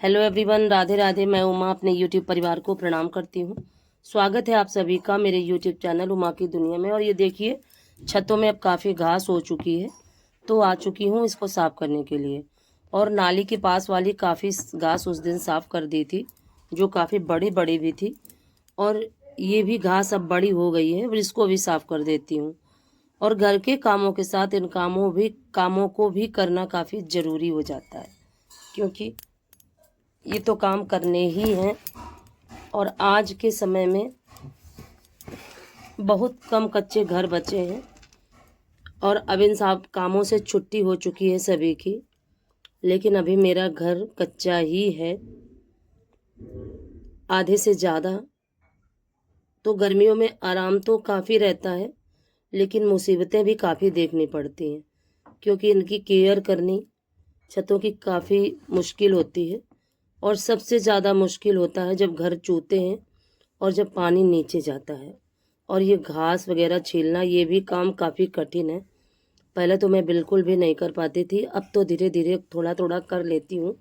Hello everyone, Radhe Radhe. मैं उमा अपने YouTube परिवार को प्रणाम करती हूँ। स्वागत है आप सभी का मेरे यूट्यूब चैनल उमा की दुनिया में। और ये देखिए, छतों में अब काफ़ी घास हो चुकी है, तो आ चुकी हूँ इसको साफ़ करने के लिए। और नाली के पास वाली काफ़ी घास उस दिन साफ़ कर दी थी, जो काफ़ी बड़ी बड़ी भी थी। और ये भी घास अब बड़ी हो गई है, और इसको भी साफ़ कर देती हूँ। और घर के कामों के साथ इन कामों को भी करना काफ़ी ज़रूरी हो जाता है, क्योंकि ये तो काम करने ही हैं। और आज के समय में बहुत कम कच्चे घर बचे हैं, और अब इन सब कामों से छुट्टी हो चुकी है सभी की। लेकिन अभी मेरा घर कच्चा ही है, आधे से ज़्यादा। तो गर्मियों में आराम तो काफ़ी रहता है, लेकिन मुसीबतें भी काफ़ी देखनी पड़ती हैं, क्योंकि इनकी केयर करनी छतों की काफ़ी मुश्किल होती है। और सबसे ज़्यादा मुश्किल होता है जब घर चूते हैं और जब पानी नीचे जाता है। और ये घास वगैरह छीलना, ये भी काम काफ़ी कठिन है। पहले तो मैं बिल्कुल भी नहीं कर पाती थी, अब तो धीरे धीरे थोड़ा थोड़ा कर लेती हूँ।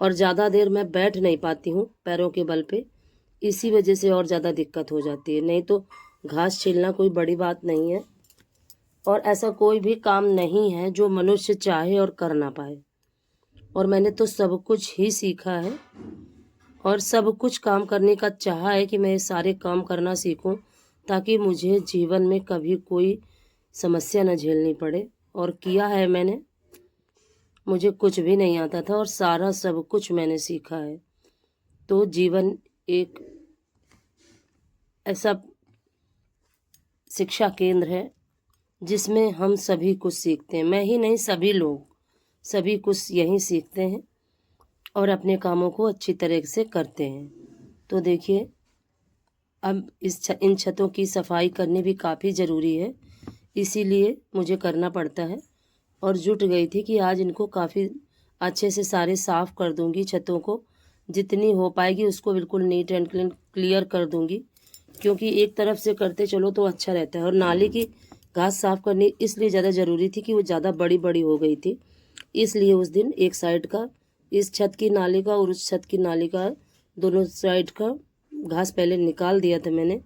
और ज़्यादा देर मैं बैठ नहीं पाती हूँ पैरों के बल पे, इसी वजह से और ज़्यादा दिक्कत हो जाती है। नहीं तो घास छीलना कोई बड़ी बात नहीं है, और ऐसा कोई भी काम नहीं है जो मनुष्य चाहे और कर ना पाए। और मैंने तो सब कुछ ही सीखा है, और सब कुछ काम करने का चाहा है कि मैं ये सारे काम करना सीखूं, ताकि मुझे जीवन में कभी कोई समस्या न झेलनी पड़े। और किया है मैंने। मुझे कुछ भी नहीं आता था, और सारा सब कुछ मैंने सीखा है। तो जीवन एक ऐसा शिक्षा केंद्र है जिसमें हम सभी कुछ सीखते हैं। मैं ही नहीं, सभी लोग, सभी कुछ यहीं सीखते हैं और अपने कामों को अच्छी तरह से करते हैं। तो देखिए, अब इन छतों की सफाई करनी भी काफ़ी ज़रूरी है, इसीलिए मुझे करना पड़ता है। और जुट गई थी कि आज इनको काफ़ी अच्छे से सारे साफ़ कर दूंगी। छतों को जितनी हो पाएगी उसको बिल्कुल नीट एंड क्लियर कर दूंगी, क्योंकि एक तरफ से करते चलो तो अच्छा रहता है। और नाली की घास साफ़ करनी इसलिए ज़्यादा ज़रूरी थी कि वो ज़्यादा बड़ी बड़ी हो गई थी, इसलिए उस दिन एक साइड का, इस छत की नाली का और उस छत की नाली का, दोनों साइड का घास पहले निकाल दिया था मैंने।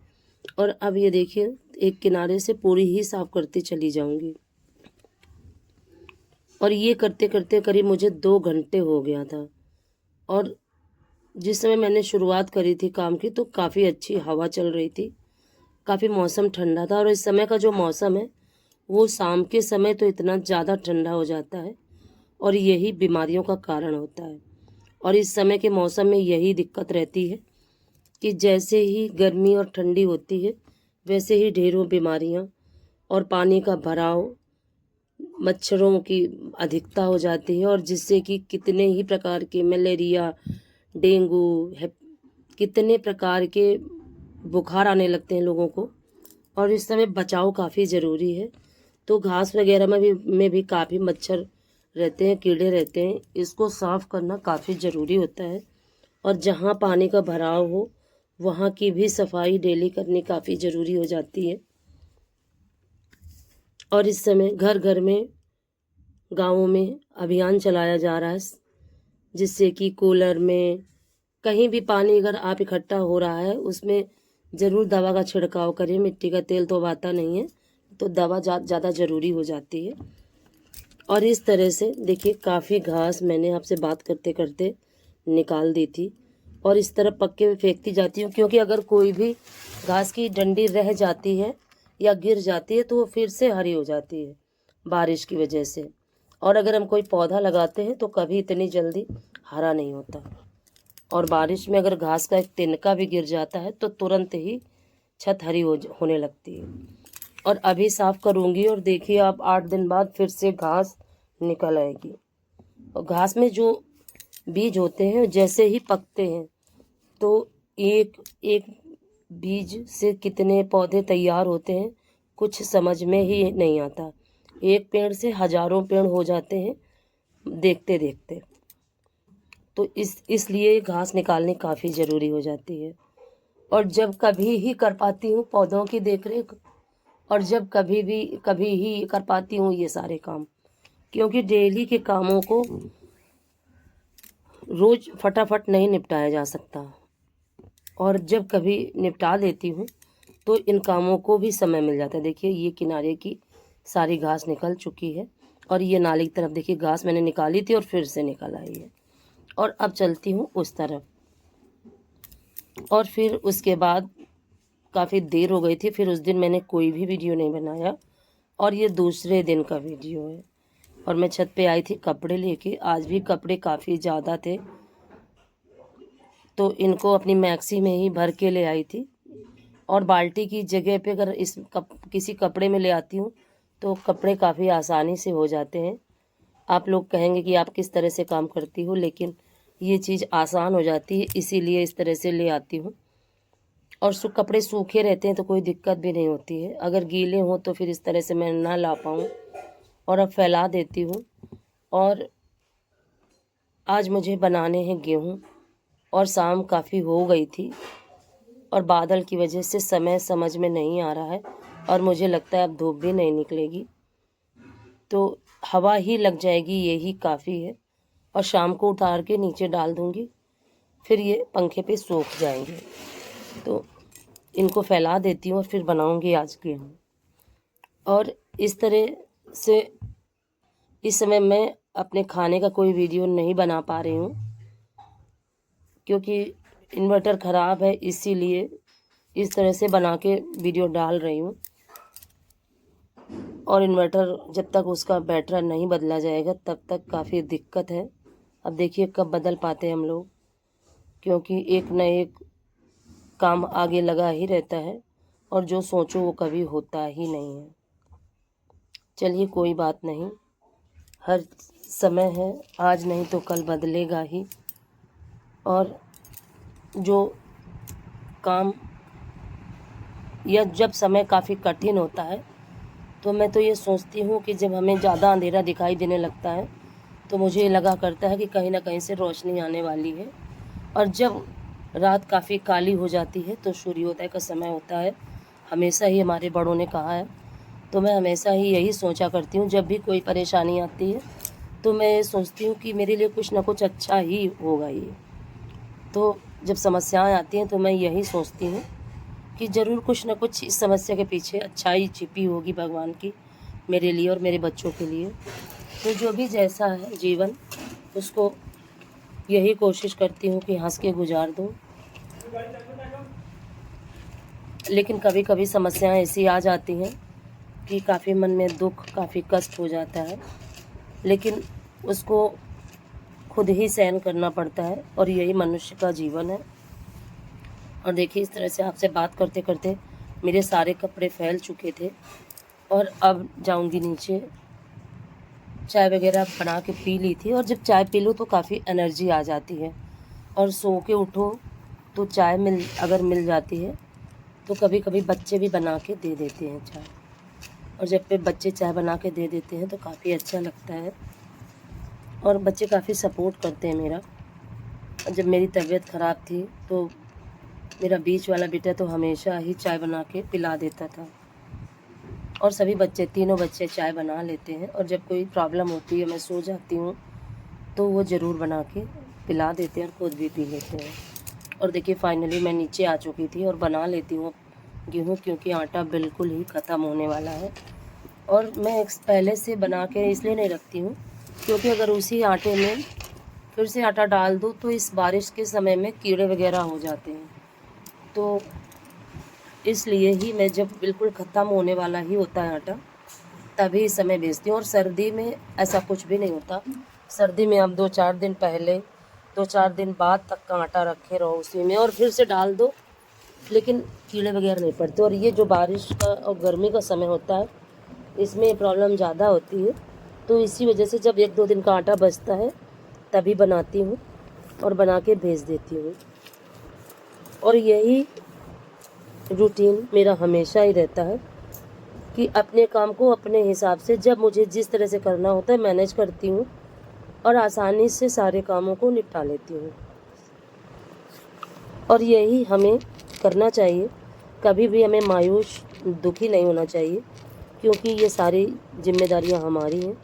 और अब ये देखिए, एक किनारे से पूरी ही साफ करती चली जाऊंगी। और ये करते करते करीब मुझे 2 घंटे हो गया था। और जिस समय मैंने शुरुआत करी थी काम की, तो काफ़ी अच्छी हवा चल रही थी, काफ़ी मौसम ठंडा था। और इस समय का जो मौसम है वो शाम के समय तो इतना ज़्यादा ठंडा हो जाता है, और यही बीमारियों का कारण होता है। और इस समय के मौसम में यही दिक्कत रहती है कि जैसे ही गर्मी और ठंडी होती है, वैसे ही ढेरों बीमारियां और पानी का भराव, मच्छरों की अधिकता हो जाती है, और जिससे कि कितने ही प्रकार के मलेरिया, डेंगू, कितने प्रकार के बुखार आने लगते हैं लोगों को। और इस समय बचाव काफ़ी ज़रूरी है। तो घास वगैरह में भी काफ़ी मच्छर रहते हैं, कीड़े रहते हैं, इसको साफ़ करना काफ़ी ज़रूरी होता है। और जहाँ पानी का भराव हो वहाँ की भी सफाई डेली करनी काफ़ी ज़रूरी हो जाती है। और इस समय घर घर में, गाँवों में अभियान चलाया जा रहा है, जिससे कि कूलर में कहीं भी पानी अगर आप इकट्ठा हो रहा है, उसमें ज़रूर दवा का छिड़काव करें। मिट्टी का तेल तो आता नहीं है, तो दवा ज़्यादा ज़रूरी हो जाती है। और इस तरह से देखिए, काफ़ी घास मैंने आपसे बात करते करते निकाल दी थी, और इस तरह पक्के में फेंकती जाती हूँ, क्योंकि अगर कोई भी घास की डंडी रह जाती है या गिर जाती है तो वो फिर से हरी हो जाती है बारिश की वजह से। और अगर हम कोई पौधा लगाते हैं तो कभी इतनी जल्दी हरा नहीं होता। और बारिश में अगर घास का एक तिनका भी गिर जाता है तो तुरंत ही छत हरी होने लगती है। और अभी साफ करूँगी, और देखिए आप 8 दिन बाद फिर से घास निकल आएगी। और घास में जो बीज होते हैं, जैसे ही पकते हैं तो एक एक बीज से कितने पौधे तैयार होते हैं, कुछ समझ में ही नहीं आता। एक पेड़ से हजारों पेड़ हो जाते हैं देखते देखते। तो इसलिए घास निकालनी काफ़ी ज़रूरी हो जाती है। और जब कभी ही कर पाती हूँ पौधों की देखरेख, और जब कभी ही कर पाती हूँ ये सारे काम, क्योंकि डेली के कामों को रोज़ फटाफट नहीं निपटाया जा सकता, और जब कभी निपटा देती हूँ तो इन कामों को भी समय मिल जाता है। देखिए ये किनारे की सारी घास निकल चुकी है, और ये नाली की तरफ देखिए घास मैंने निकाली थी और फिर से निकल आई है, और अब चलती हूँ उस तरफ। और फिर उसके बाद काफ़ी देर हो गई थी, फिर उस दिन मैंने कोई भी वीडियो नहीं बनाया, और ये दूसरे दिन का वीडियो है। और मैं छत पे आई थी कपड़े लेके, आज भी कपड़े काफ़ी ज़्यादा थे तो इनको अपनी मैक्सी में ही भर के ले आई थी, और बाल्टी की जगह पे अगर किसी कपड़े में ले आती हूँ तो कपड़े काफ़ी आसानी से हो जाते हैं। आप लोग कहेंगे कि आप किस तरह से काम करती हो, लेकिन ये चीज़ आसान हो जाती है, इसीलिए इस तरह से ले आती हूँ। और कपड़े सूखे रहते हैं तो कोई दिक्कत भी नहीं होती है, अगर गीले हों तो फिर इस तरह से मैं ना ला पाऊँ। और अब फैला देती हूँ। और आज मुझे बनाने हैं गेहूँ, और शाम काफ़ी हो गई थी, और बादल की वजह से समय समझ में नहीं आ रहा है, और मुझे लगता है अब धूप भी नहीं निकलेगी, तो हवा ही लग जाएगी, यही काफ़ी है। और शाम को उतार के नीचे डाल दूँगी, फिर ये पंखे पे सूख जाएंगे। तो इनको फैला देती हूँ और फिर बनाऊँगी आज गेहूँ। और इस तरह से इस समय मैं अपने खाने का कोई वीडियो नहीं बना पा रही हूँ, क्योंकि इन्वर्टर ख़राब है, इसीलिए इस तरह से बना के वीडियो डाल रही हूँ। और इन्वर्टर जब तक उसका बैटरी नहीं बदला जाएगा तब तक काफ़ी दिक्कत है। अब देखिए कब बदल पाते हैं हम लोग, क्योंकि एक न एक काम आगे लगा ही रहता है, और जो सोचो वो कभी होता ही नहीं है। चलिए कोई बात नहीं, हर समय है, आज नहीं तो कल बदलेगा ही। और जो काम या जब समय काफ़ी कठिन होता है तो मैं तो ये सोचती हूँ कि जब हमें ज़्यादा अंधेरा दिखाई देने लगता है तो मुझे लगा करता है कि कहीं ना कहीं से रोशनी आने वाली है, और जब रात काफ़ी काली हो जाती है तो सूर्योदय का समय होता है, हमेशा ही हमारे बड़ों ने कहा है। तो मैं हमेशा ही यही सोचा करती हूँ, जब भी कोई परेशानी आती है तो मैं सोचती हूँ कि मेरे लिए कुछ ना कुछ अच्छा ही होगा ये। तो जब समस्याएं आती हैं तो मैं यही सोचती हूँ कि ज़रूर कुछ ना कुछ इस समस्या के पीछे अच्छाई छिपी होगी भगवान की, मेरे लिए और मेरे बच्चों के लिए। तो जो भी जैसा है जीवन, उसको यही कोशिश करती हूँ कि हंस के गुजार दूँ। लेकिन कभी कभी समस्याएं ऐसी आ जाती हैं कि काफ़ी मन में दुख, काफ़ी कष्ट हो जाता है, लेकिन उसको खुद ही सहन करना पड़ता है, और यही मनुष्य का जीवन है। और देखिए इस तरह से आपसे बात करते करते मेरे सारे कपड़े फैल चुके थे, और अब जाऊंगी नीचे। चाय वगैरह बना के पी ली थी, और जब चाय पी लो तो काफ़ी एनर्जी आ जाती है, और सो के उठो तो चाय अगर मिल जाती है तो कभी कभी बच्चे भी बना के दे देते हैं चाय, और जब पे बच्चे चाय बना के दे देते हैं तो काफ़ी अच्छा लगता है, और बच्चे काफ़ी सपोर्ट करते हैं मेरा। जब मेरी तबीयत ख़राब थी तो मेरा बीच वाला बेटा तो हमेशा ही चाय बना के पिला देता था, और सभी बच्चे, तीनों बच्चे चाय बना लेते हैं, और जब कोई प्रॉब्लम होती है, मैं सो जाती हूँ, तो वो ज़रूर बना के पिला देते हैं और खुद भी पी लेते हैं। और देखिए फाइनली मैं नीचे आ चुकी थी, और बना लेती हूँ गेहूँ, क्योंकि आटा बिल्कुल ही ख़त्म होने वाला है। और मैं पहले से बना के इसलिए नहीं रखती हूँ, क्योंकि अगर उसी आटे में फिर से आटा डाल दूँ तो इस बारिश के समय में कीड़े वगैरह हो जाते हैं, तो इसलिए ही मैं जब बिल्कुल ख़त्म होने वाला ही होता है आटा तभी इस समय भेजती हूँ। और सर्दी में ऐसा कुछ भी नहीं होता, सर्दी में आप 2-4 दिन पहले, 2-4 दिन बाद तक का आटा रखे रहो उसी में और फिर से डाल दो, लेकिन कीड़े वगैरह नहीं पड़ते। और ये जो बारिश का और गर्मी का समय होता है इसमें प्रॉब्लम ज़्यादा होती है, तो इसी वजह से जब 1-2 दिन का आटा बचता है तभी बनाती हूँ और बना के भेज देती हूँ। और यही रूटीन मेरा हमेशा ही रहता है कि अपने काम को अपने हिसाब से जब मुझे जिस तरह से करना होता है मैनेज करती हूँ, और आसानी से सारे कामों को निपटा लेती हूँ। और यही हमें करना चाहिए, कभी भी हमें मायूस दुखी नहीं होना चाहिए, क्योंकि ये सारी जिम्मेदारियाँ हमारी हैं,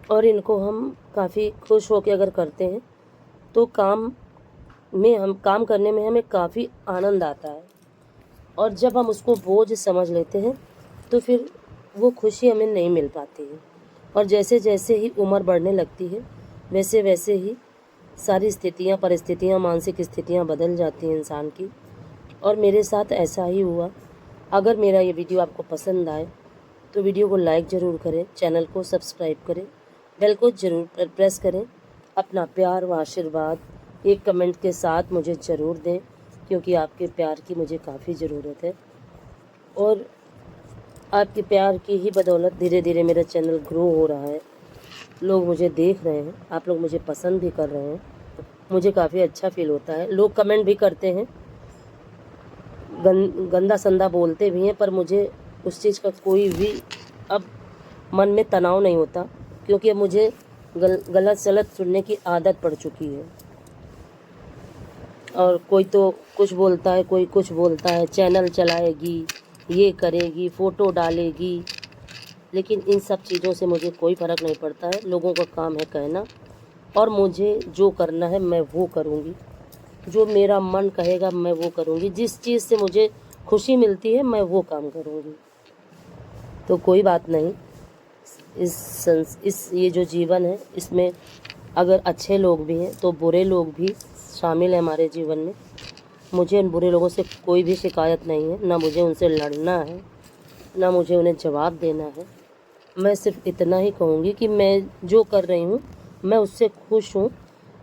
और इनको हम काफ़ी खुश होकर अगर करते हैं तो काम करने में हमें काफ़ी आनंद आता है, और जब हम उसको बोझ समझ लेते हैं तो फिर वो खुशी हमें नहीं मिल पाती है। और जैसे जैसे ही उम्र बढ़ने लगती है वैसे वैसे ही सारी स्थितियाँ, परिस्थितियाँ, मानसिक स्थितियाँ बदल जाती हैं इंसान की, और मेरे साथ ऐसा ही हुआ। अगर मेरा ये वीडियो आपको पसंद आए तो वीडियो को लाइक ज़रूर करें, चैनल को सब्सक्राइब करें, बेल को ज़रूर प्रेस करें। अपना प्यार व आशीर्वाद एक कमेंट के साथ मुझे ज़रूर दें, क्योंकि आपके प्यार की मुझे काफ़ी ज़रूरत है, और आपके प्यार की ही बदौलत धीरे धीरे मेरा चैनल ग्रो हो रहा है। लोग मुझे देख रहे हैं, आप लोग मुझे पसंद भी कर रहे हैं, मुझे काफ़ी अच्छा फील होता है। लोग कमेंट भी करते हैं, गंदा संदा बोलते भी हैं, पर मुझे उस चीज़ का कोई भी अब मन में तनाव नहीं होता, क्योंकि अब मुझे गलत सलत सुनने की आदत पड़ चुकी है। और कोई तो कुछ बोलता है, कोई कुछ बोलता है, चैनल चलाएगी, ये करेगी, फ़ोटो डालेगी, लेकिन इन सब चीज़ों से मुझे कोई फ़र्क नहीं पड़ता है। लोगों का काम है कहना, और मुझे जो करना है मैं वो करूँगी, जो मेरा मन कहेगा मैं वो करूँगी, जिस चीज़ से मुझे खुशी मिलती है मैं वो काम करूँगी। तो कोई बात नहीं, इस ये जो जीवन है इसमें अगर अच्छे लोग भी हैं तो बुरे लोग भी शामिल हैं हमारे जीवन में। मुझे उन बुरे लोगों से कोई भी शिकायत नहीं है, ना मुझे उनसे लड़ना है, ना मुझे उन्हें जवाब देना है। मैं सिर्फ इतना ही कहूँगी कि मैं जो कर रही हूँ मैं उससे खुश हूँ,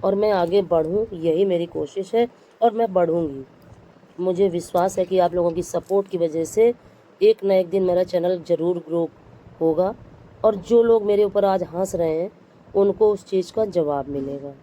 और मैं आगे बढ़ूँ, यही मेरी कोशिश है, और मैं बढ़ूँगी। मुझे विश्वास है कि आप लोगों की सपोर्ट की वजह से एक ना एक दिन मेरा चैनल ज़रूर ग्रो होगा, और जो लोग मेरे ऊपर आज हंस रहे हैं उनको उस चीज़ का जवाब मिलेगा।